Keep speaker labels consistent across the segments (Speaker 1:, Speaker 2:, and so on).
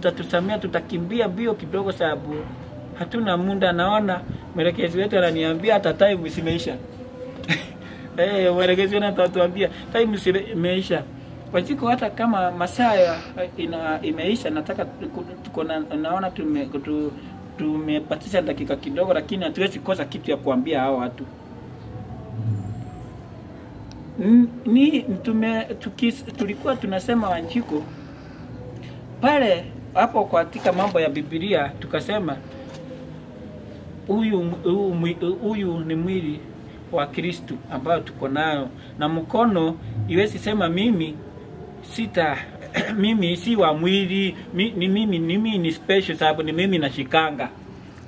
Speaker 1: mtatusamea, tutakimbia mbio kidogo sababu hatuna muda. Naona mwelekezi wetu ananiambia hata time imeisha. Mwelekezi wetu anatuambia time imeisha. Wanjiko hata kama masaa imeisha, nataka naona tumepatisha dakika kidogo, lakini hatuwezi kosa kitu ya kuambia hao watu. Tulikuwa tunasema Wanjiko pale hapo katika mambo ya Biblia, tukasema huyu ni mwili wa Kristo ambao tuko nayo, na mkono iwezi sema mimi mimi si wa mwili, mimi ni special sababu ni mimi nashikanga.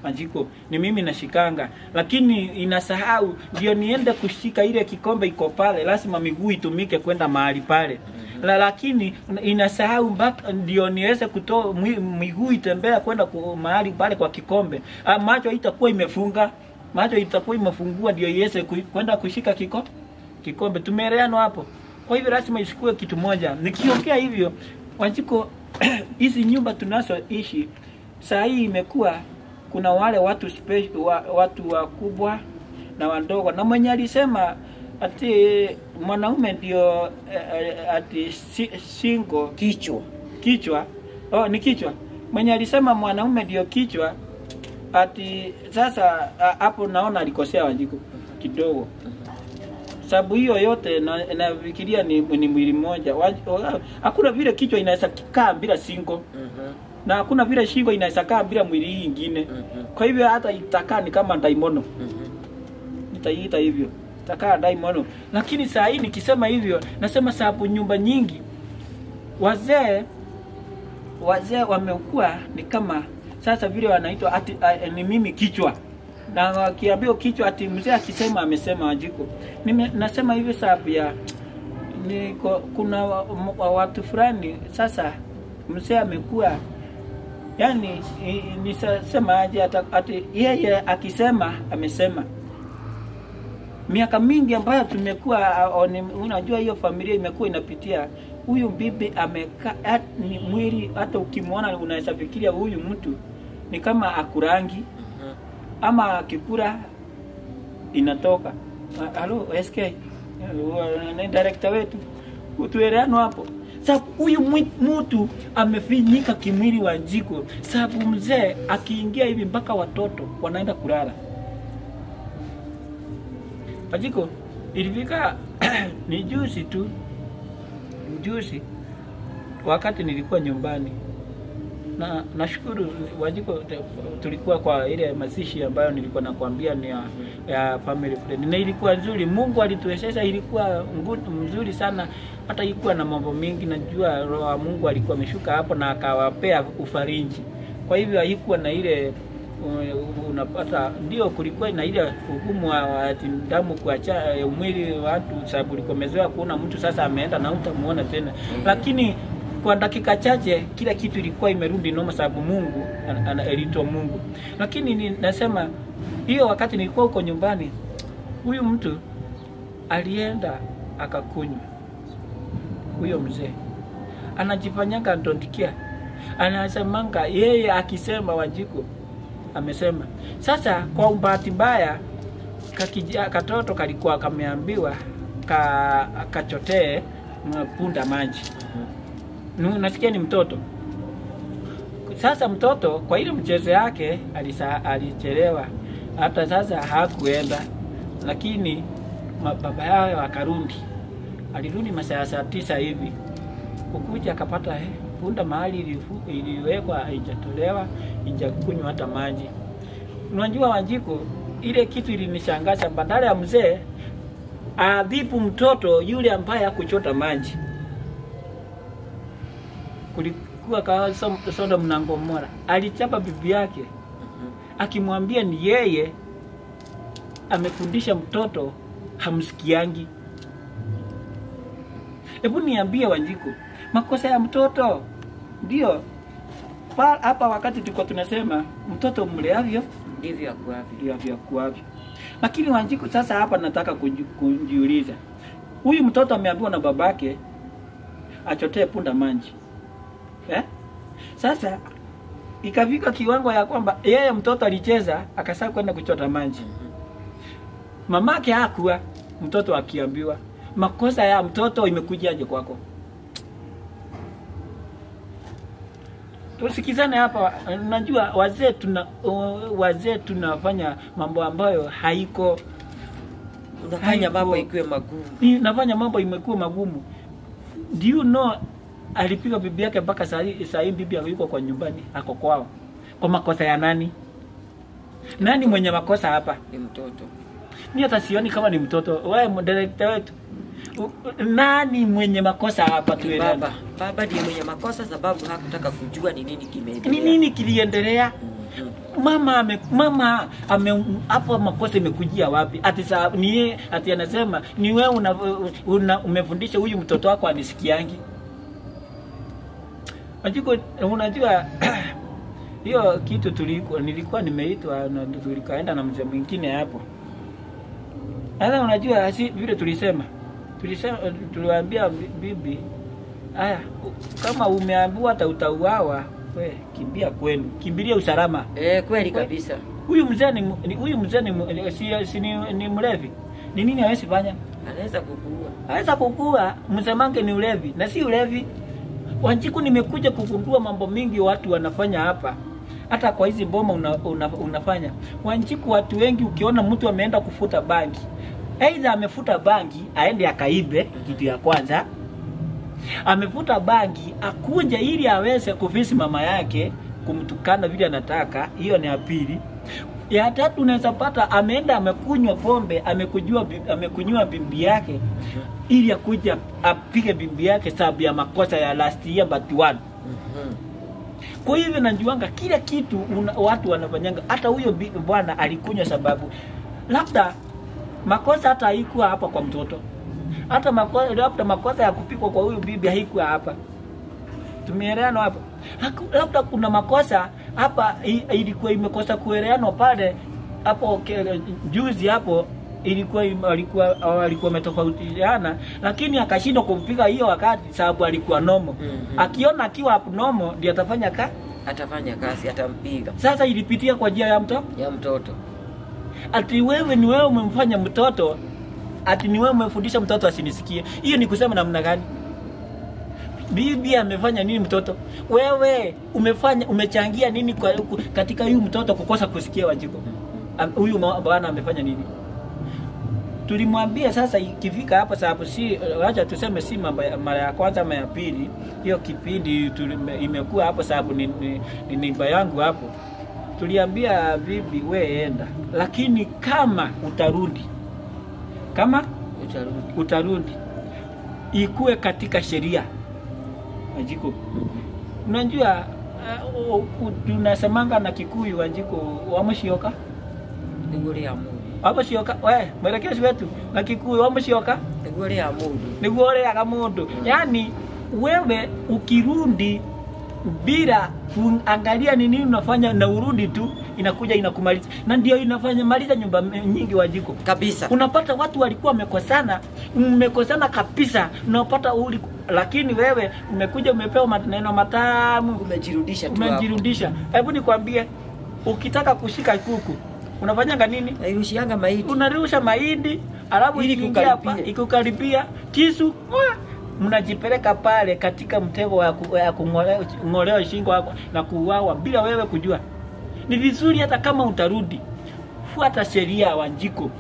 Speaker 1: Wanjiko ni mimi nashikanga, lakini inasahau ndio niende kushika ile kikombe iko pale, lazima miguu itumike kwenda mahali pale. Lakini inasahau mpaka ndio niweze kutoa miguu itembea kwenda mahali pale kwa kikombe. Macho itakuwa imefunga, macho itakuwa imefungua ndio iweze kwenda kushika kikombe. Tumeelewana hapo? Kwa hivyo lazima isikue kitu moja. Nikiongea hivyo, Wanjiko hizi nyumba tunazoishi saa hii imekuwa kuna wale watu watu wakubwa na wadogo, na mwenye alisema ati mwanaume ndio ati shingo kichwa ni kichwa. Mwenye alisema mwanaume ndio kichwa, ati sasa hapo naona alikosea Wanjiko kidogo. Sababu hiyo yote nafikiria ni mwili mmoja. Hakuna vile kichwa inaweza kaa bila shingo. Na hakuna vile shingo inaweza kaa bila mwili nyingine. Kwa hivyo hata itakaa ni kama daimono. Nitaiita hivyo. Itakaa daimono. Lakini saa hii nikisema hivyo, nasema sababu nyumba nyingi wazee wamekuwa ni kama sasa vile wanaitwa ati ni mimi kichwa. Na wakiambia kichwa ati mzee akisema amesema Wanjiko. Mimi nasema hivyo sababu ya kuna watu fulani sasa mzee amekuwa, yani nisema aje ati yeye akisema amesema. Miaka mingi ambayo tumekuwa unajua hiyo familia imekuwa inapitia, huyu bibi amekaa ni mwili, hata ukimwona unaweza fikiria huyu mtu ni kama akurangi ama kikura inatoka. Halo SK, ni director wetu, utueleano hapo. Sababu huyu mtu amefinyika kimwili Wanjiko, sababu mzee akiingia hivi mpaka watoto wanaenda kulala. Wanjiko ilifika ni juzi wakati nilikuwa nyumbani, na nashukuru Wanjiko tulikuwa kwa ile mazishi ambayo nilikuwa nakwambia ni ya family friend, na ilikuwa nzuri. Mungu alituwezesha, ilikuwa mzuri sana. Hata ilikuwa na mambo mengi, najua roho wa Mungu alikuwa ameshuka hapo na akawapea ufarinji. Kwa hivyo haikuwa na ile unapata ndio kulikuwa na ile hukumu wa damu kuacha mwili watu, sababu likomezoea kuona mtu sasa ameenda na utamuona tena. Lakini kwa dakika chache kila kitu ilikuwa imerudi noma, sababu Mungu anaelitoa Mungu. Lakini nasema hiyo wakati nilikuwa huko nyumbani, huyu mtu alienda akakunywa. Huyo mzee anajifanyanga don't care, anasemanga yeye akisema Wanjiko amesema. Sasa kwa bahati mbaya katoto kalikuwa kameambiwa kachotee punda maji. Nasikia ni mtoto. Sasa mtoto kwa ile mchezo yake alichelewa, hata sasa hakuenda. Lakini baba yao akarudi. Alirudi masaa 9 hivi. Kukuja akapata punda mahali iliwekwa haijatolewa, hajakunywa hata maji. Unajua Wanjiko, ile kitu ilinishangaza, badala ya mzee adhibu mtoto yule ambaye hakuchota maji. Kulikuwa kwa Sodom na Gomora, alichapa bibi yake akimwambia ni yeye amefundisha mtoto hamsikiangi. Hebu niambie Wanjiko, makosa ya mtoto ndio hapa wakati tulikuwa tunasema mtoto mleavyo
Speaker 2: ndivyo
Speaker 1: akuavyo. Lakini Wanjiko, sasa hapa nataka kujiuliza, huyu mtoto ameambiwa na babake achotee punda maji. Sasa ikafika kiwango ya kwamba yeye mtoto alicheza akasahau kwenda kuchota maji. Mamake hakuwa, mtoto akiambiwa, makosa ya mtoto imekujaje kwako? Tusikizane hapa. Najua wazee tunafanya mambo ambayo haiko,
Speaker 2: unafanya mambo ikuwe magumu.
Speaker 1: Nafanya mambo imekuwa magumu. Do you know alipiga bibi yake mpaka saa hii bibi yuko kwa nyumbani, ako kwao. Kwa makosa ya nani? Nani mwenye makosa hapa?
Speaker 2: Ni mtoto.
Speaker 1: Mimi hata sioni kama ni mtoto. Wewe director wetu. Nani mwenye makosa hapa tuelewe?
Speaker 2: Baba ndiye mwenye makosa sababu hakutaka kujua ni nini kimeendelea.
Speaker 1: Ni nini kiliendelea? Mama hapo makosa imekujia wapi? Ati anasema ni wewe umefundisha huyu mtoto wako anisikiangi. Unajua hiyo kitu nilikuwa nimeitwa na tulikaenda na mzee mwingine hapo. Sasa unajua vile tuliwaambia bibi, haya kama umeambiwa hata utauawa, we kimbia kwenu, kimbilia usalama.
Speaker 2: Kweli kabisa.
Speaker 1: Huyu mzee ni mlevi. Ni nini hawezi fanya? Anaweza kukua. Msemange ni ulevi na si ulevi. Wanjiku nimekuja kugundua mambo mingi watu wanafanya hapa. Hata kwa hizi boma unafanya. Wanjiku watu wengi ukiona mtu ameenda kufuta bangi, aidha amefuta bangi aende akaibe, kitu ya kwanza. Amefuta bangi akunja ili aweze kufisi mama yake, kumtukana vile anataka, hiyo ni ya pili. Ya tatu unaweza pata ameenda amekunywa pombe, amekunywa bibi yake ili akuja apige bibi yake sababu ya makosa ya last year but one. Kwa hivyo najuanga kila kitu watu wanafanyanga. Hata huyo bwana alikunywa sababu labda makosa hata haikuwa hapa kwa mtoto. Hata makosa ya kupikwa kwa huyu bibi haikuwa hapa. Tumeelewana hapa. Labda kuna makosa hapa ilikuwa imekosa kuelewana pale hapo juzi hapo alikuwa umetofautiana, lakini akashindwa kumpiga hiyo wakati sababu alikuwa nomo. Akiona akiwa abnormal ndio atafanya
Speaker 2: kazi, atampiga.
Speaker 1: Sasa ilipitia kwa njia ya mtoto. Ati wewe ni wewe umemfanya mtoto, ati ni wewe umefundisha mtoto asinisikie. Hiyo ni kusema namna gani? Bibi amefanya nini mtoto? Wewe umechangia nini katika huyu mtoto kukosa kusikia Wanjiku? Huyu bwana amefanya nini? Tulimwambia sasa ikifika hapa sababu acha tuseme si mara ya kwanza ama ya pili, hiyo kipindi imekuwa hapo sababu ni neighbor yangu hapo. Tuliambia bibi we enda, lakini kama utarudi ikuwe katika sheria. Wanjiku, unajua tunasemanga na Kikuyu Wanjiku, wamushioka
Speaker 2: nigore ya mundu
Speaker 1: wamushioka mwelekezi wetu na Kikuyu wamushioka nigore ya mundu. Yani wewe ukirudi bila kuangalia ni nini unafanya na urudi tu, inakuja inakumaliza. Na ndio inafanya maliza nyumba nyingi Wanjiku
Speaker 2: kabisa.
Speaker 1: Unapata watu walikuwa mmekosana kabisa, unapata lakini wewe umekuja umepewa maneno matamu, umejirudisha. Hebu nikwambie, ukitaka kushika kuku unafanyanga nini?
Speaker 2: Nairushianga mahindi.
Speaker 1: Unarusha mahindi, alafu ikukaribia kisu, mnajipeleka pale katika mtego wa kung'olewa shingo wako na kuuawa bila wewe kujua. Ni vizuri hata kama utarudi, fuata sheria Wanjiku.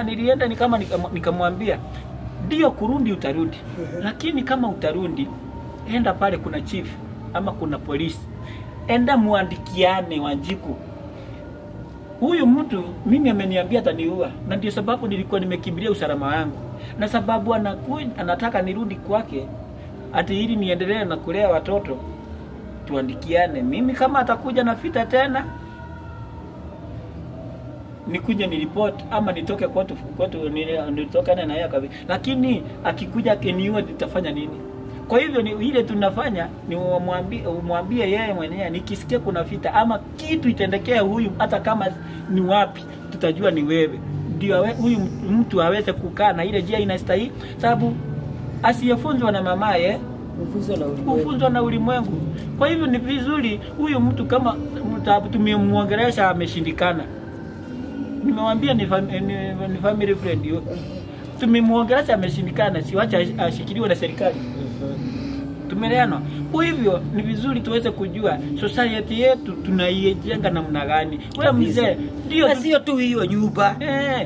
Speaker 1: Nilienda nikamwambia ndio kurudi utarudi. Lakini kama utarudi, enda pale kuna chief ama kuna polisi. Enda muandikiane Wanjiku. Huyu mtu mimi ameniambia ataniua, na ndio sababu nilikuwa nimekimbilia usalama wangu. Na sababu anataka nirudi kwake ati ili niendelee na kulea watoto, tuandikiane. Mimi kama atakuja na vita tena, nikuje niripoti ama nitoke kwetu nitokane na yeye kabisa. Lakini akikuja akiniua nitafanya nini? Kwa hivyo ni ile tunafanya ni umwambie yeye mwenyewe, nikisikia kuna vita ama kitu itendekea huyu, hata kama ni wapi, tutajua ni wewe. Ndio huyu mtu aweze kukaa na ile njia inastahili, sababu asiyefunzwa na mamaye
Speaker 2: Kufunzwa
Speaker 1: na ulimwengu. Kwa hivyo ni vizuri huyu mtu kama tumemwongelesha ameshindikana. Nimewambia ni family friend. Tumemwongelesha ameshindikana, si wacha ashikiliwe na serikali. Tumeelewana. Kwa hivyo ni vizuri tuweze kujua society yetu tunaijenga namna gani. Wewe mzee,
Speaker 2: ndio sio tu hiyo nyumba.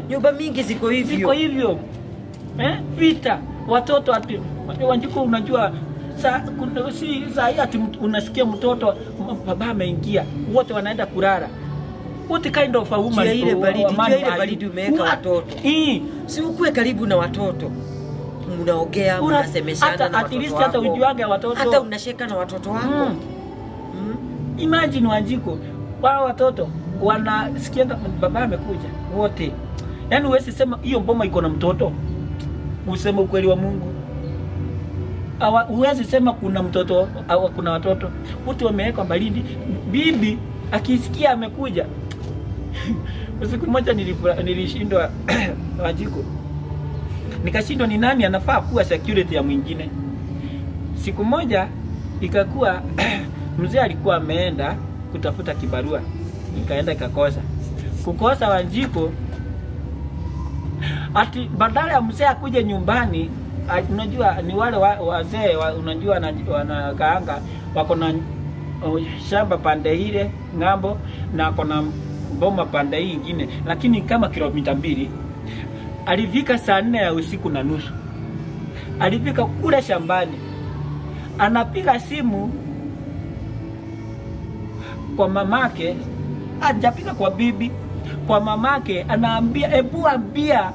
Speaker 2: Nyumba mingi ziko hivyo.
Speaker 1: Ziko hivyo. Vita, watoto ati Wanjiko unajua si ati unasikia mtoto baba ameingia, wote wanaenda kulala. What kind of a woman
Speaker 2: ile baridi umeweka watoto. Si ukue karibu na watoto. Mnaongea, mnasemeshana na watoto wako.
Speaker 1: Hata ujuage watoto.
Speaker 2: Hata unasheka na watoto wako.
Speaker 1: Imagine Wanjiko, wao watoto wanasikia baba amekuja wote. Yaani wewe sema hiyo mboma iko na mtoto. Useme ukweli wa Mungu. Huwezi sema kuna mtoto au kuna watoto. Wote wameweka baridi. Bibi akisikia amekuja. Usiku moja nilishindwa Wanjiko. Nikashindwa ni nani anafaa kuwa security ya mwingine. Siku moja ikakuwa mzee alikuwa ameenda kutafuta kibarua. Nikaenda ikakosa. Kukosa Wanjiko, ati badala ya mzee akuje nyumbani, unajua ni wale wazee unajua wanakaanga wako na shamba pande ile ngambo na kuna boma pande hii nyingine, lakini kama kilomita 2. Alifika saa 4 ya usiku na nusu. Alifika kule shambani. Anapiga simu kwa mamake, hajapiga kwa bibi, kwa mamake, anaambia hebu ambia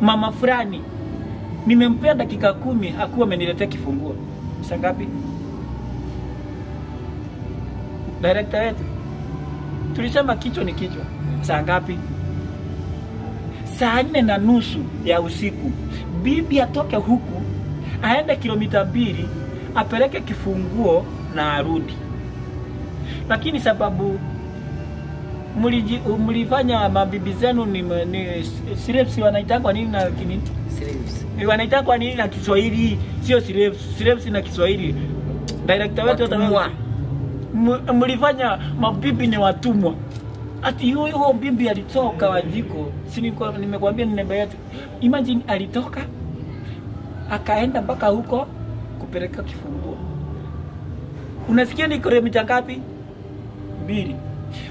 Speaker 1: mama fulani nimempea dakika 10 akuwa ameniletea kifunguo. Saa ngapi? Director wetu tulisema kichwa ni kichwa. Saa ngapi? Saa 4 na nusu ya usiku. Bibi atoke huku aende kilomita 2 apeleke kifunguo na arudi. Lakini sababu mlifanya mabibi zenu ni slaves wanaitangwa nini na kinini?
Speaker 2: Slaves.
Speaker 1: Wanaitangwa nini na Kiswahili? Sio slaves, slaves na Kiswahili. Director wetu
Speaker 2: watumwa.
Speaker 1: Mlifanya mabibi ni watumwa. Ati huyo bibi alitoka Wanjiko. Si nimekuambia ni namba yetu. Imagine alitoka akaenda mpaka huko kupeleka kifunguo. Unasikia ni kilomita ngapi? 2.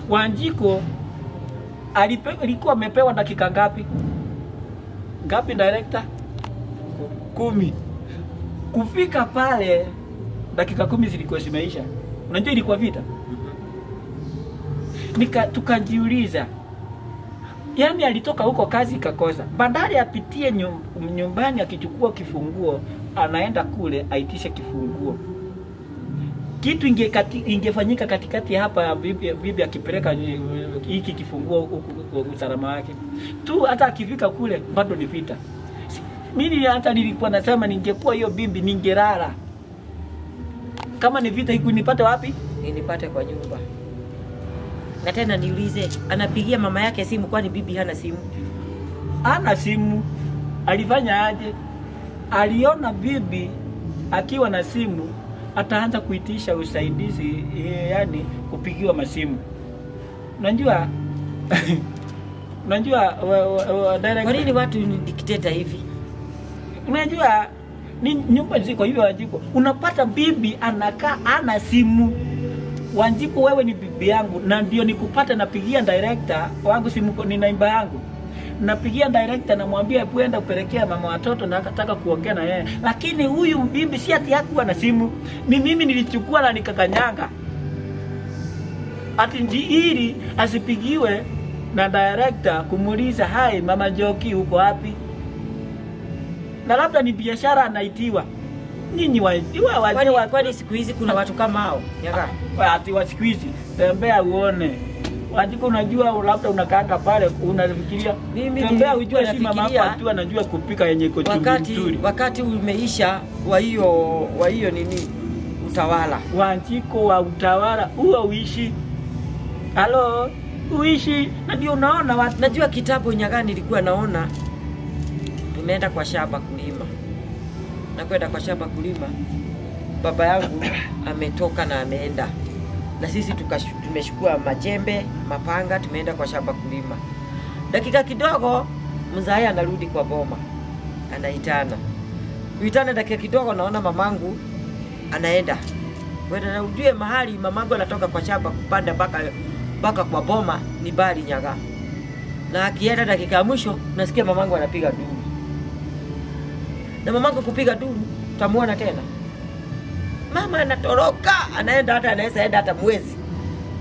Speaker 1: Wanjiko alikuwa amepewa dakika ngapi? Ngapi director? 10. Kufika pale dakika 10 zilikuwa zimeisha. Unajua ilikuwa vita. Tukajiuliza. Yaani alitoka huko kazi kakosa. Badala apitie nyumbani akichukua kifunguo, anaenda kule aitishe kifunguo. Kitu ingefanyika katikati hapa bibi akipeleka hiki kifunguo usalama wake. Tu hata akifika kule bado ni vita. Mimi hata nilikuwa nasema ningekuwa hiyo bibi ningelala. Kama ni vita ikunipate wapi?
Speaker 2: Nipate kwa nyumba. Na tena niulize, anapigia mama yake simu kwani bibi hana simu?
Speaker 1: Hana simu. Alifanya aje? Aliona bibi akiwa na simu, ataanza kuitisha usaidizi, yani kupigiwa masimu. Unajua direct.
Speaker 2: Kwa nini watu ni dikteta hivi?
Speaker 1: Unajua ni nyumba ziko hivyo Wanjiko. Unapata bibi anakaa ana simu. Wanjiko wewe ni bibi yangu na ndio nikupata napigia director wangu simu ni namba yangu. Napigia director namwambia hebu enda upelekea mama watoto na nataka kuongea na yeye. Lakini huyu bibi si ati hakuwa na simu. Mimi nilichukua na nikakanyanga. Ati ili asipigiwe na director kumuuliza hai mama Joki uko wapi? Na labda ni biashara anaitiwa. Nyinyi wazee
Speaker 2: kwani siku hizi kuna watu kama hao? Yaka.
Speaker 1: Ati wa siku hizi tembea uone. Wanjiko unajua labda unakaanga pale unafikiria tembea ujue si mama hapa tu anajua kupika yenye iko chumvi nzuri.
Speaker 2: Wakati umeisha wa hiyo nini utawala.
Speaker 1: Wanjiko wa utawala huo uishi. Halo, uishi na ndio unaona watu.
Speaker 2: Najua kitabu nyagani nilikuwa naona tumeenda kwa shamba kulima. Na kwenda kwa shamba kulima. baba yangu ametoka na ameenda. Na sisi tumeshukua majembe, mapanga, tumeenda kwa shamba kulima. Dakika kidogo mzae anarudi kwa boma. Anaitana. Kuitana dakika kidogo naona mamangu anaenda. Wewe na ujue mahali mamangu anatoka kwa shamba kupanda mpaka kwa boma ni bali Nyaga. Na akienda dakika ya mwisho nasikia mamangu anapiga duru. Na mamangu kupiga duru utamuona tena. Mama anatoroka, anaenda hata anaweza enda hata mwezi.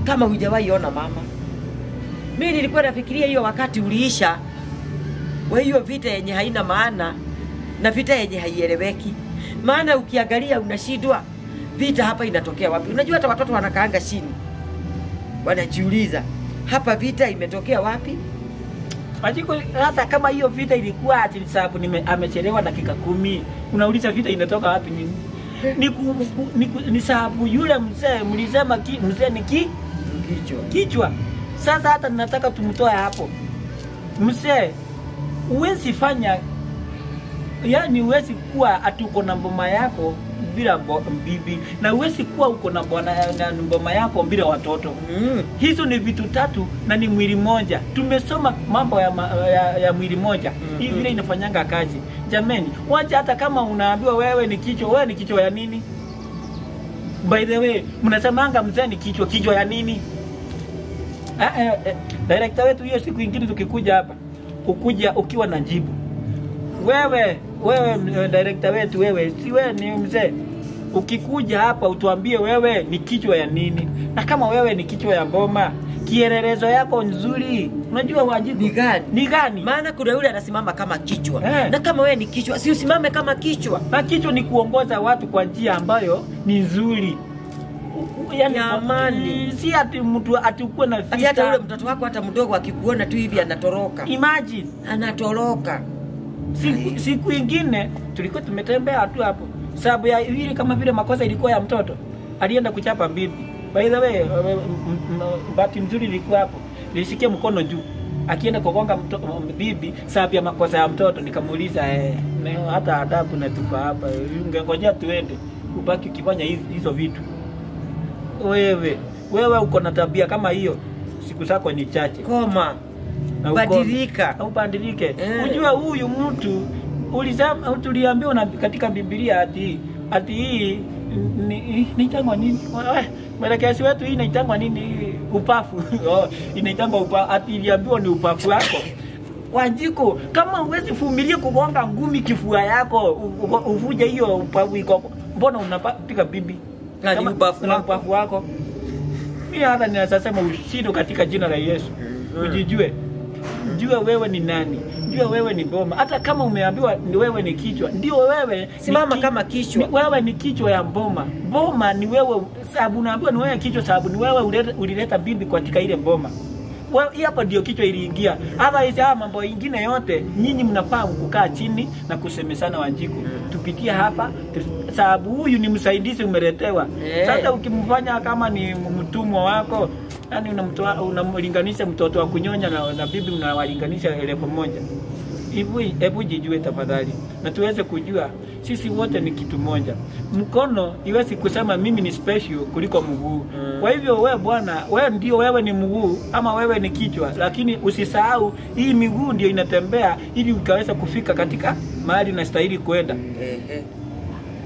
Speaker 2: Kama hujawahi ona mama. Mimi nilikuwa nafikiria hiyo wakati uliisha. Wa hiyo vita yenye haina maana na vita yenye haieleweki. Maana ukiangalia unashindwa vita hapa inatokea wapi? Unajua hata watoto wanakaanga chini. Wanajiuliza, hapa vita imetokea wapi?
Speaker 1: Majiko sasa kama hiyo vita ilikuwa ati sababu amechelewa dakika 10. Unauliza vita inatoka wapi nini? Ni sababu yule mzee mlisema mzee ni kichwa. Sasa hata ninataka tumtoe hapo. Mzee uwezi fanya, yani uwezi kuwa ati uko na mboma yako bila bibi, na uwezi kuwa uko na mboma yako bila watoto. Hizo ni vitu tatu na ni mwili moja. Tumesoma mambo ya mwili moja. Hii vile inafanyanga kazi. Jameni, wacha hata kama unaambiwa wewe ni kichwa ya nini? By the way, mnasemanga mzee ni kichwa ya nini? Director wetu hiyo siku nyingine tukikuja hapa, ukuja ukiwa na jibu. Wewe director wetu, wewe si wewe ni mzee. Ukikuja hapa utuambie wewe ni kichwa ya nini? Na kama wewe ni kichwa ya boma, kielelezo yako nzuri. Unajua wajibu ni gani?
Speaker 2: Maana kuna yule anasimama kama kichwa. Na kama wewe ni kichwa, si usimame kama kichwa.
Speaker 1: Na kichwa ni kuongoza watu kwa njia ambayo ni nzuri.
Speaker 2: Yani amani.
Speaker 1: Si ati mtu atukue na vita.
Speaker 2: Hata yule mtoto wako hata mdogo akikuona tu hivi anatoroka.
Speaker 1: Imagine,
Speaker 2: anatoroka.
Speaker 1: Siku nyingine tulikuwa tumetembea tu hapo. Sababu ya hili kama vile makosa ilikuwa ya mtoto. Alienda kuchapa bibi. By the way, bahati nzuri ilikuwa hapo. Nilisikia mkono juu. Akienda kugonga bibi sababu ya makosa ya mtoto. Nikamuuliza hata adabu na tupa hapa. Ungengojea tuende. Ubaki ukifanya hizo vitu. Wewe uko na tabia kama hiyo. Siku zako ni chache.
Speaker 2: Koma. Badilika.
Speaker 1: Au badilike. Unajua huyu mtu ulisema tuliambiwa katika Biblia ati hii inaitangwa nini? Mwelekezi wetu hii inaitangwa nini? Upafu. Inaitangwa upafu. Ati iliambiwa ni upafu wako. Wanjiko, kama huwezi vumilia kugonga ngumi kifua yako, uvuje hiyo upafu iko. Mbona unapiga bibi?
Speaker 2: Kama
Speaker 1: upafu wako. Mimi hata ninasema ushindo katika jina la Yesu. Ujijue. Jua wewe ni nani. Jua wewe ni boma. Hata kama umeambiwa ni wewe ni kichwa, ndio wewe
Speaker 2: simama kama kichwa.
Speaker 1: Wewe ni kichwa ya boma. Boma ni wewe, sababu unaambiwa ni wewe kichwa, sababu ni wewe ulileta bibi katika ile boma. Hapa ndio kichwa iliingia. Hapa mambo mengine yote nyinyi mnafaa kukaa chini na kusemesana Wanjiku. Tupitia hapa sababu huyu ni msaidizi umeletewa. Sasa ukimfanya kama ni mtumwa wako, yani unamlinganisha mtoto wa kunyonya na bibi unawalinganisha level moja. Hebu jijue tafadhali. Na tuweze kujua sisi wote ni kitu moja. Mkono iwezi kusema mimi ni special kuliko mguu. Kwa hivyo wewe bwana, wewe ni mguu ama wewe ni kichwa, lakini usisahau hii miguu ndio inatembea ili ukaweza kufika katika mahali unastahili kwenda.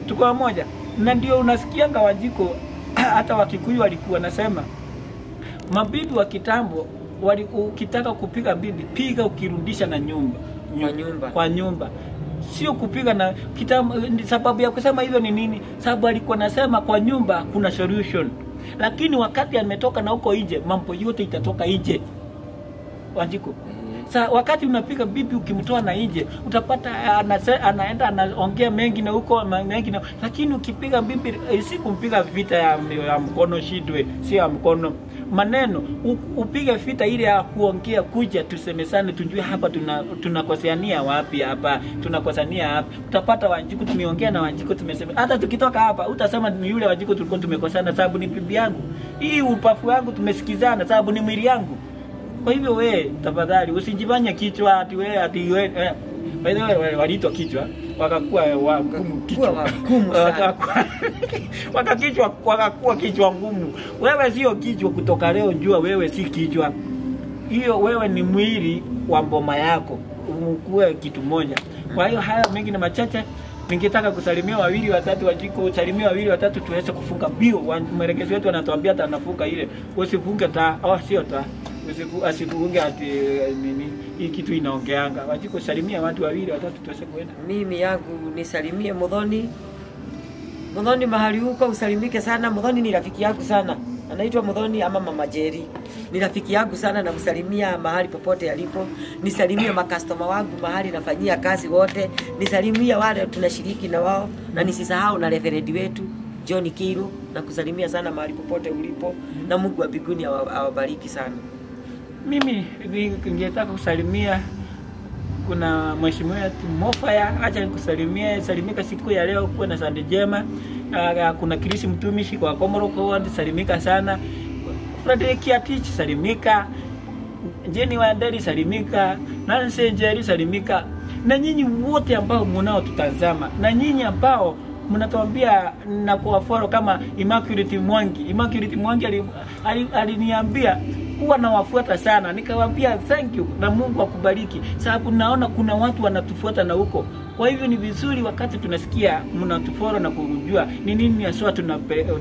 Speaker 1: Tuko moja. Na ndio unasikianga Wanjiko hata Wakikuyu walikuwa nasema mabibi wa kitambo ukitaka kupiga bibi, piga ukirudisha na kwa nyumba. Sio kupiga na kitambo. Sababu ya kusema hivyo ni nini? Sababu alikuwa nasema kwa nyumba kuna solution. Lakini wakati ametoka na huko nje, mambo yote itatoka nje. Wanjiko. Wakati unapiga bibi ukimtoa na nje, utapata anaenda anaongea mengi na huko mengi na, lakini ukipiga bibi si kumpiga vita ya mkono shidwe, si ya mkono. Maneno upige vita ile ya kuongea, kuja tusemesane, tujue hapa tunakoseania wapi hapa, tunakosania hapa. Utapata Wanjiku tumeongea na Wanjiku tumesema. Hata tukitoka hapa utasema ni yule Wanjiku tulikuwa tumekosana sababu ni bibi yangu. Hii upafu wangu tumesikizana sababu ni mwili yangu. Kwa hivyo wewe tafadhali usijifanye kichwa ati wewe waliitwa kichwa. wakakuwa wagumu kichwa. Wakakuwa kichwa ngumu. Wewe sio kichwa kutoka leo, jua wewe si kichwa. Hiyo wewe ni mwili wa mboma yako. Ukuwe kitu moja. Kwa hiyo haya mengi na machache, ningetaka kusalimia wawili watatu Wanjiko, usalimia wawili watatu tuweze kufunga bio. Mwelekezi wetu anatuambia atanafunga ile. Usifunge sio asifunge ati nini. Hii kitu inaongeanga. Wanjiko, salimia watu wawili watatu tuweze kuenda.
Speaker 2: Mimi yangu nisalimie Muthoni. Muthoni mahali huko usalimike sana. Muthoni ni rafiki yangu sana. Anaitwa Muthoni ama Mama Jerry. Ni rafiki yangu sana na msalimia mahali popote alipo. Nisalimie makastoma wangu mahali nafanyia kazi wote. Nisalimie wale tunashiriki na wao, na nisisahau na reverend wetu John Kiru, na kusalimia sana mahali popote ulipo, na Mungu wa mbinguni awabariki sana.
Speaker 1: Mimi ningetaka kusalimia, kuna mheshimiwa Mofaya, acha nikusalimie, salimika siku ya leo, kuwa na Sunday njema. Kuna Kirisi mtumishi kwa Komoroko, salimika sana. Frederick Atich salimika. Jenny Wanderi salimika. Nancy Njeri salimika. Na nyinyi wote ambao mnao tutazama, na nyinyi ambao mnatuambia na kuwafollow kama Immaculate Mwangi aliniambia huwa nawafuata sana. Nikawaambia thank you na Mungu akubariki, sababu naona kuna watu wanatufuata na huko. Kwa hivyo ni vizuri wakati tunasikia mnatufollow na kujua ni nini haswa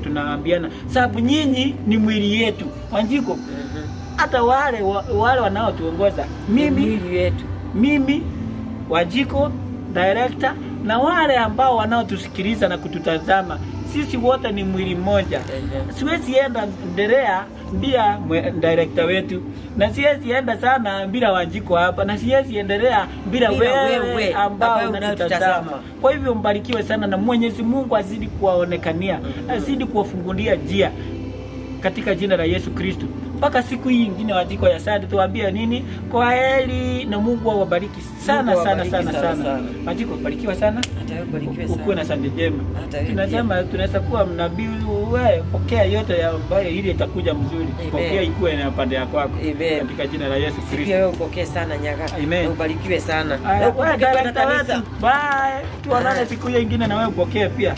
Speaker 1: tunaambiana, sababu nyinyi ni mwili yetu Wanjiko. Hata wale wanaotuongoza, mimi Wanjiko director, na wale ambao wanaotusikiliza na kututazama, sisi wote ni mwili mmoja. Siwezi enda ndelea bila director wetu, na siwezi enda sana bila Wanjiko hapa, na siwezi endelea bila wewe ambao unatutazama. Kwa hivyo mbarikiwe sana, na Mwenyezi Mungu azidi kuwaonekania, azidi kuwafungulia njia katika jina la Yesu Kristo. Mpaka siku hii nyingine Wanjiko ya Sunday, tuambie nini? Kwa heri na Mungu awabariki sana sana. Wanjiko, barikiwa sana. Ukuwe na Sunday njema. Tunasema tunaweza kuwa mnabii, wewe pokea yote ambayo ile itakuja mzuri. Pokea ikuwe na pande yako katika jina la Yesu Kristo.
Speaker 2: Pia wewe upokee sana Nyaga. Na ubarikiwe sana.
Speaker 1: Bye. Tuonane siku nyingine na wewe upokee pia.